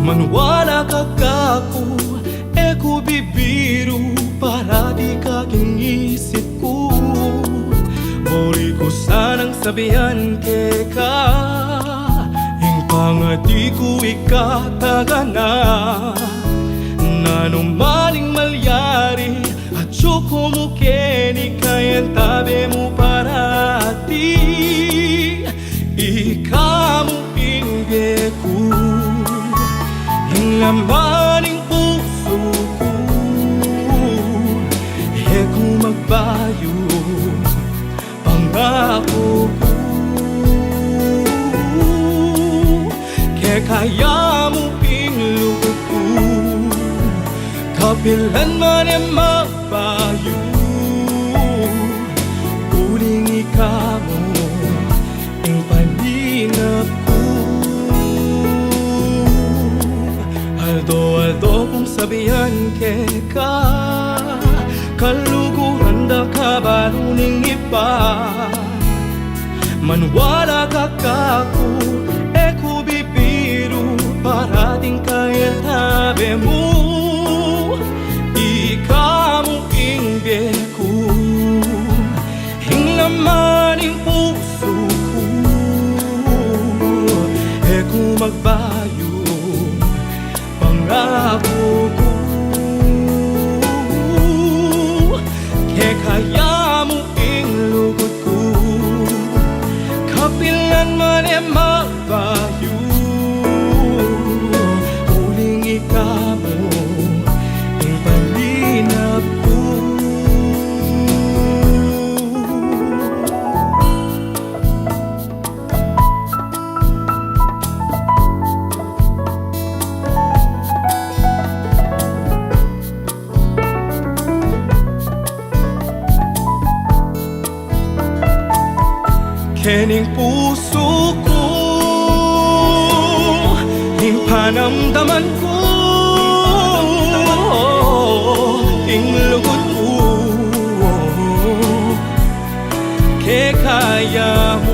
Manwala ka kako, ko bibiro para di kaking isip ko. Ori ko sanang sabihan ke ka, yung pangati ko ikataga na. Nanumaning malyari at syoko mo keni kayan tabi mo parati. Ikaw mo ingge ko, yung lamaning puso ko. Kung magbayo pangako ko, kaya mo pinlukot ko. Kapilan man e magbayo, uling ikaw mo ang paninap ko. Aldo kung sabihan ke ka, kaluguran da kabaluning iba. Manwala ka kako, ko bibiro para din kaya tabi mo. Ikaw mo ingge ko, hinglaman puso ko. Kung magbayo pangako ko, kaya mo inglugot ko. Kapilan man e magbayo, uling ikaw mo ang palinap ko. Kening puso ko, yung panamdaman ko, inglugot ko. Kaya mo